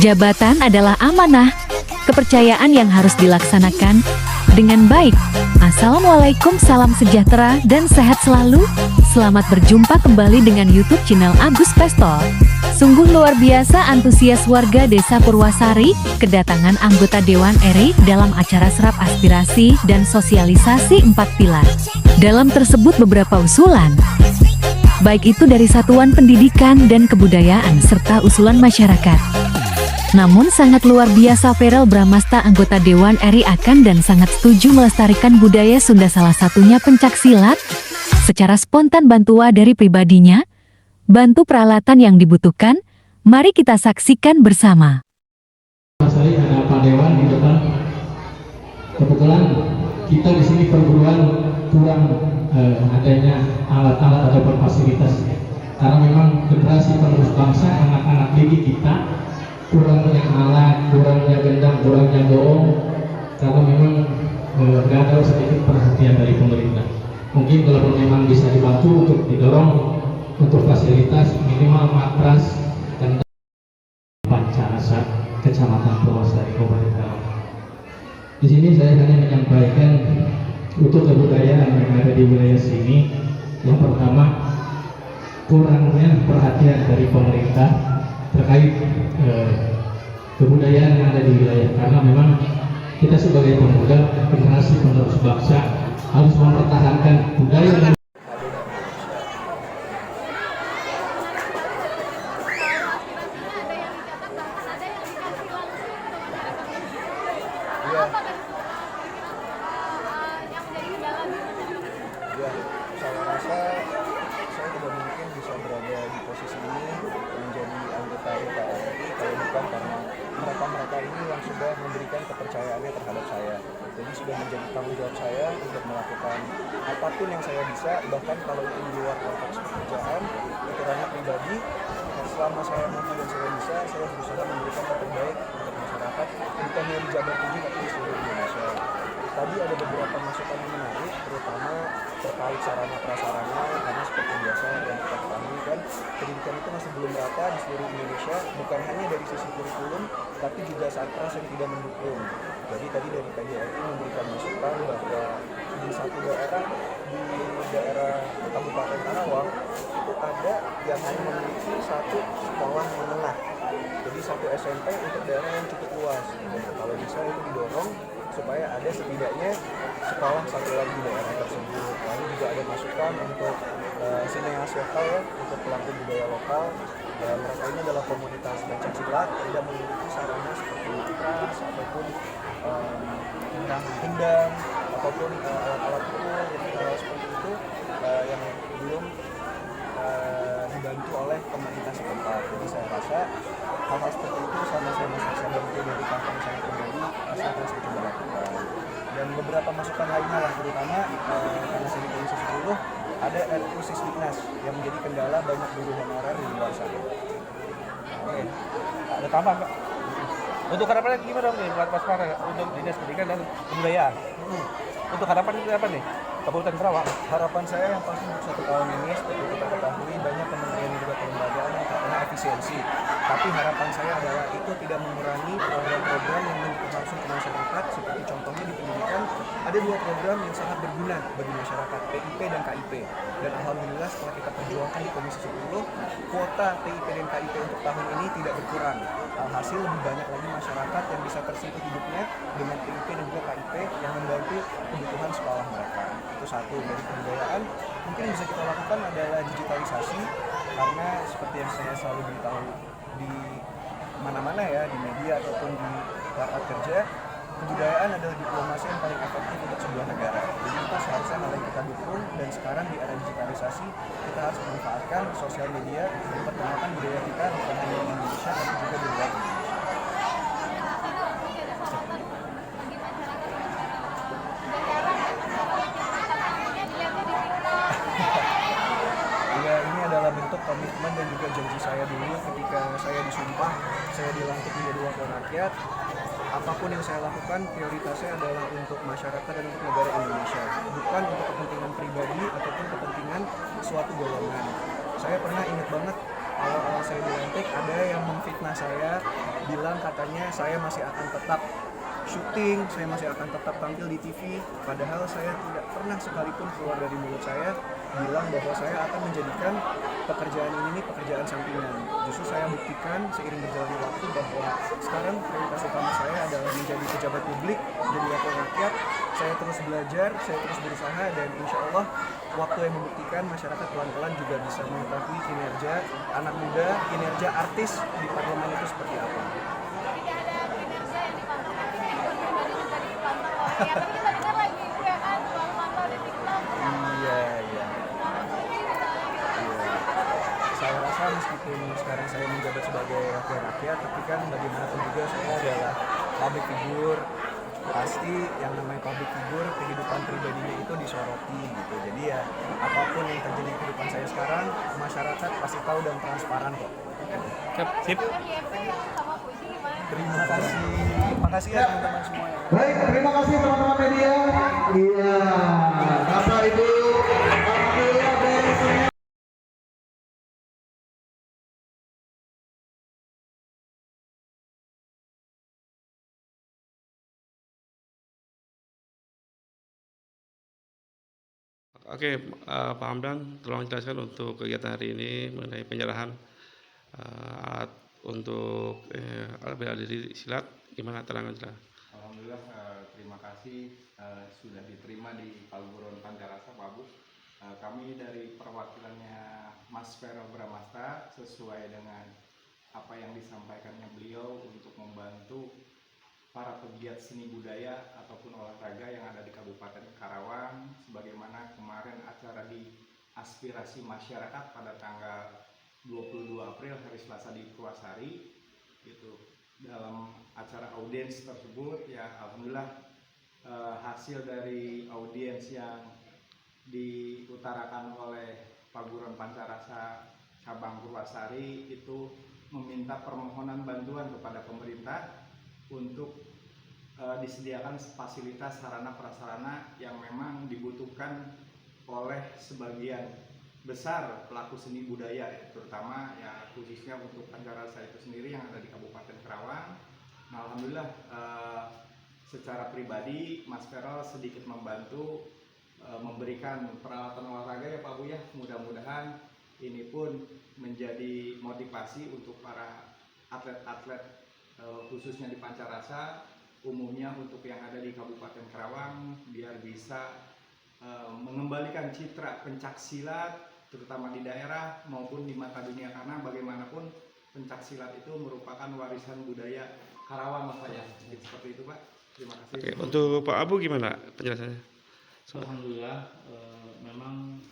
Jabatan adalah amanah, kepercayaan yang harus dilaksanakan dengan baik. Assalamualaikum, salam sejahtera dan sehat selalu. Selamat berjumpa kembali dengan YouTube channel Agus Pestol. Sungguh luar biasa antusias warga Desa Purwasari kedatangan anggota Dewan RI dalam acara serap aspirasi dan sosialisasi 4 pilar. Dalam tersebut beberapa usulan, baik itu dari satuan pendidikan dan kebudayaan serta usulan masyarakat. Namun sangat luar biasa Verel Bramasta anggota Dewan RI akan dan sangat setuju melestarikan budaya Sunda, salah satunya pencak silat. Secara spontan bantuan dari pribadinya, bantu peralatan yang dibutuhkan, mari kita saksikan bersama. Sorry, ada Pak Dewan di depan. Kebetulan kita di sini perguruan kurang adanya alat-alat ataupun fasilitas, karena memang generasi penerus bangsa, anak-anak didik kita kurangnya alat, kurangnya gendang, kurangnya goong, karena memang gagal sedikit perhatian dari pemerintah. Mungkin kalau memang bisa dibantu untuk didorong untuk fasilitas minimal matras dan Pancarasa, Kecamatan Purwasari, Kabupaten Karawang. Di sini saya hanya menyampaikan untuk kebudayaan yang ada di wilayah sini. Yang pertama, kurangnya perhatian dari pemerintah terkait kebudayaan yang ada di wilayah, karena memang kita sebagai pemuda, generasi penerus bangsa harus mempertahankan budaya. Ya, saya rasa saya tidak mungkin bisa berada di posisi ini menjadi anggota RI kalau bukan karena mereka ini yang sudah memberikan kepercayaannya terhadap saya. Jadi sudah menjadi tanggung jawab saya untuk melakukan apapun yang saya bisa, bahkan kalau itu di luar konteks pekerjaan, itu ranah pribadi. Selama saya mampu dan saya bisa, saya berusaha memberikan yang terbaik untuk masyarakat, bukan hanya di Jabar 7 tapi di seluruh Indonesia. Tadi ada beberapa masukan yang menarik, terutama terkait sarana prasarana, karena seperti biasa yang kita ketahui kan, pendidikan itu masih belum rata di seluruh Indonesia, bukan hanya dari sisi kurikulum, tapi juga satgas yang tidak mendukung. Jadi tadi dari PGRI memberikan masukan bahwa di satu daerah, di daerah Kabupaten Karawang, itu ada yang hanya memiliki satu sekolah menengah. Jadi satu SMP untuk daerah yang cukup luas. Kalau bisa itu didorong supaya ada setidaknya sekolah satu lagi di daerah tersebut. Lalu juga ada masukan untuk sineas lokal ya, untuk pelaku budaya lokal. Mereka ini adalah komunitas pencak silat, tidak memiliki sarana seperti keras ataupun gendang ataupun alat-alat pukul, jadi seperti itu yang belum dibantu oleh pemerintah setempat. Jadi saya rasa hal-hal seperti itu sama saya bisa bantu dari kampung saya pribadi, saya akan coba lakukan. Dan beberapa masukan lainnya lah, terutama karena saya di Komisi 10 ada RUU Sisdiknas yang menjadi kendala banyak guru honorer di luar sana. Oke, Ada tambah Pak. Untuk harapannya gimana dong nih buat Mas Farah untuk Dinas Pendidikan dan Kebudayaan? Untuk harapan itu apa nih? Kabupaten Karawang. Harapan saya yang pasti untuk 1 tahun ini, seperti kita ketahui banyak kementerian dan juga kelembagaan yang terkena efisiensi. Tapi harapan saya adalah itu tidak mengurangi program-program yang langsung ke masyarakat. Seperti contohnya di pendidikan, ada 2 program yang sangat berguna bagi masyarakat, PIP dan KIP. Dan alhamdulillah setelah kita perjuangkan di Komisi 10, kuota PIP dan KIP untuk tahun ini tidak berkurang. Alhasil lebih banyak lagi masyarakat yang bisa tersentuh hidupnya dengan PIP dan juga KIP yang membantu kebutuhan sekolah mereka. Itu satu. Dari kebudayaan mungkin yang bisa kita lakukan adalah digitalisasi, karena seperti yang saya selalu beritahu di mana-mana ya, di media ataupun di rapat kerja, kebudayaan adalah diplomasi yang paling efektif untuk sebuah negara. Jadi itu seharusnya hal yang kita dukung, dan sekarang di era digitalisasi kita harus memanfaatkan sosial media memperkenalkan budaya kita bukan hanya di Indonesia tapi juga di luar Indonesia. Bentuk komitmen dan juga janji saya dulu ketika saya disumpah, saya dilantik menjadi wakil rakyat. Apapun yang saya lakukan, prioritasnya adalah untuk masyarakat dan untuk negara Indonesia, bukan untuk kepentingan pribadi ataupun kepentingan suatu golongan. Saya pernah ingat banget awal-awal saya dilantik ada yang memfitnah saya di bilang katanya saya masih akan tetap syuting, saya masih akan tetap tampil di TV, padahal saya tidak pernah sekalipun keluar dari mulut saya bilang bahwa saya akan menjadikan pekerjaan ini pekerjaan sampingan. Justru saya buktikan seiring berjalannya waktu bahwa sekarang prioritas utama saya adalah menjadi pejabat publik, menjadi wakil rakyat. Saya terus belajar, saya terus berusaha, dan insya Allah waktu yang membuktikan masyarakat pelan-pelan juga bisa mengetahui kinerja anak muda, kinerja artis di parlemen itu seperti apa. Iya. Saya rasa meskipun sekarang saya menjabat sebagai wakil rakyat, tapi kan bagaimanapun juga saya adalah public figure. Pasti yang namanya public figure, kehidupan pribadinya itu disoroti gitu. Jadi ya apapun yang terjadi di kehidupan saya sekarang, masyarakat pasti tahu dan transparan kok. Sip. Terima kasih. Makasih ya teman-teman semua. Baik, terima kasih teman-teman media. Iya, Bapak Ibu, alhamdulillah dari semua. Oke, Pak Hamdan, tolong jelaskan untuk kegiatan hari ini mengenai penyerahan alat untuk alat bela diri silat, gimana terangan jelas? Alhamdulillah, terima kasih sudah diterima di Paguron Pancarasa, Pak Bu. Kami dari perwakilannya Mas Vero Bramasta sesuai dengan apa yang disampaikannya beliau untuk membantu para pegiat seni budaya ataupun olahraga yang ada di Kabupaten Karawang, sebagaimana kemarin acara di aspirasi masyarakat pada tanggal 22 April hari Selasa di Purwasari. Itu dalam acara audiens tersebut ya, alhamdulillah hasil dari audiens yang diutarakan oleh Paguron Pancarasa cabang Purwasari itu meminta permohonan bantuan kepada pemerintah untuk disediakan fasilitas sarana prasarana yang memang dibutuhkan oleh sebagian besar pelaku seni budaya, terutama ya khususnya untuk Pancarasa itu sendiri yang ada di Kabupaten Karawang. Nah, alhamdulillah secara pribadi Mas Vero sedikit membantu memberikan peralatan olahraga ya Pak Bu ya. Mudah-mudahan ini pun menjadi motivasi untuk para atlet-atlet khususnya di Pancarasa, umumnya untuk yang ada di Kabupaten Karawang, biar bisa mengembalikan citra pencaksilat terutama di daerah maupun di mata dunia, karena bagaimanapun pencaksilat itu merupakan warisan budaya Karawang Pak ya. Seperti itu Pak. Terima kasih. Oke, untuk Pak Abu gimana penjelasannya? Alhamdulillah, memang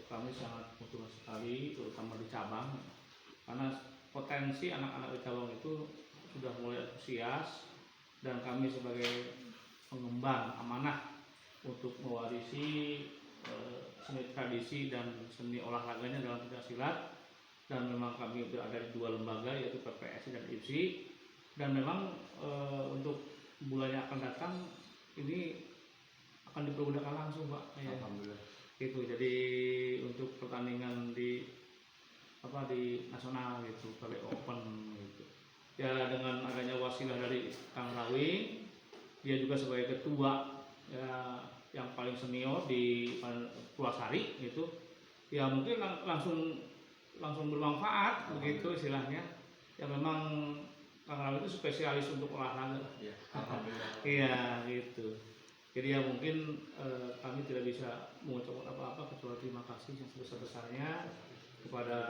kami sangat bersyukur sekali, terutama di cabang, karena potensi anak-anak di cabang itu sudah mulai antusias, dan kami sebagai pengemban amanah untuk mewarisi seni tradisi dan seni olahraganya dalam pencaksilat. Dan memang kami berada di dua lembaga, yaitu PPSI dan IPSI, dan memang untuk bulan yang akan datang ini akan dipergunakan langsung Pak. Alhamdulillah. Itu jadi untuk pertandingan di nasional gitu, Kali Open gitu. Ya dengan adanya wasilah dari Kang Rawi, dia juga sebagai ketua ya, yang paling senior di Purwasari gitu. Ya mungkin langsung bermanfaat begitu istilahnya. Ya memang Kang Rawi itu spesialis untuk olahraga. Ya, alhamdulillah. Iya gitu. Jadi ya mungkin kami tidak bisa mengucapkan apa-apa kecuali terima kasih yang sebesar-besarnya kepada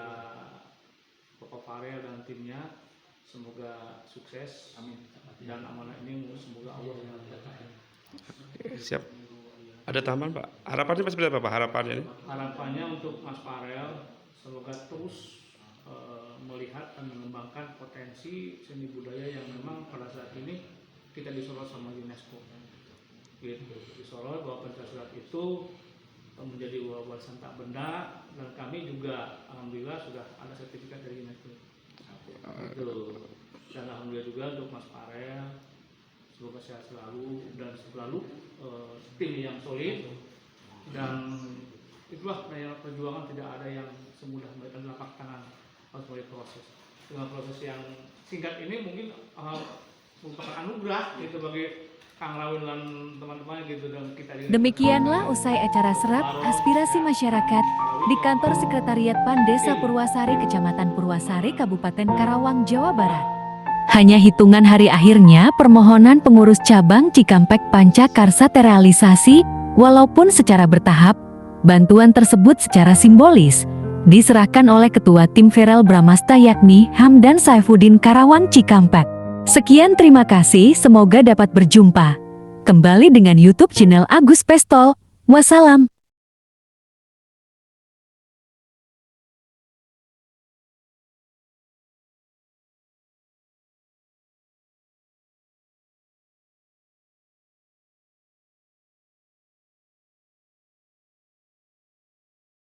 Bapak Farel dan timnya. Semoga sukses. Amin. Dan amanah ini semoga Allah yang menjaga. Oke, siap. Ada tambahan Pak? Harapannya seperti apa Pak? Harapannya ini? Harapannya untuk Mas Farel semoga terus melihat dan mengembangkan potensi seni budaya yang memang pada saat ini kita disorot sama UNESCO. Gitu. Disorot bahwa pencaksilat itu menjadi warisan tak benda, dan kami juga alhamdulillah sudah ada sertifikat dari UNESCO. Gitu. Dan alhamdulillah juga untuk Mas Farel, semoga sehat selalu dan selalu tim yang solid, dan itulah daya perjuangan tidak ada yang semudah mereka telapak tangan, harus melalui proses. dengan proses yang singkat ini mungkin merupakan anugerah gitu bagi Kang Rawin dan teman-teman gitu dan kita juga. Demikianlah usai acara serap aspirasi masyarakat di kantor Sekretariat PAN Desa Purwasari, Kecamatan Purwasari, Kabupaten Karawang, Jawa Barat. Hanya hitungan hari akhirnya permohonan pengurus cabang Cikampek Pancakarsa terrealisasi, walaupun secara bertahap. Bantuan tersebut secara simbolis diserahkan oleh Ketua Tim Feral Bramasta yakni Hamdan Saifuddin Karawang Cikampek. Sekian, terima kasih, semoga dapat berjumpa kembali dengan YouTube channel Agus Pestol. Wassalam.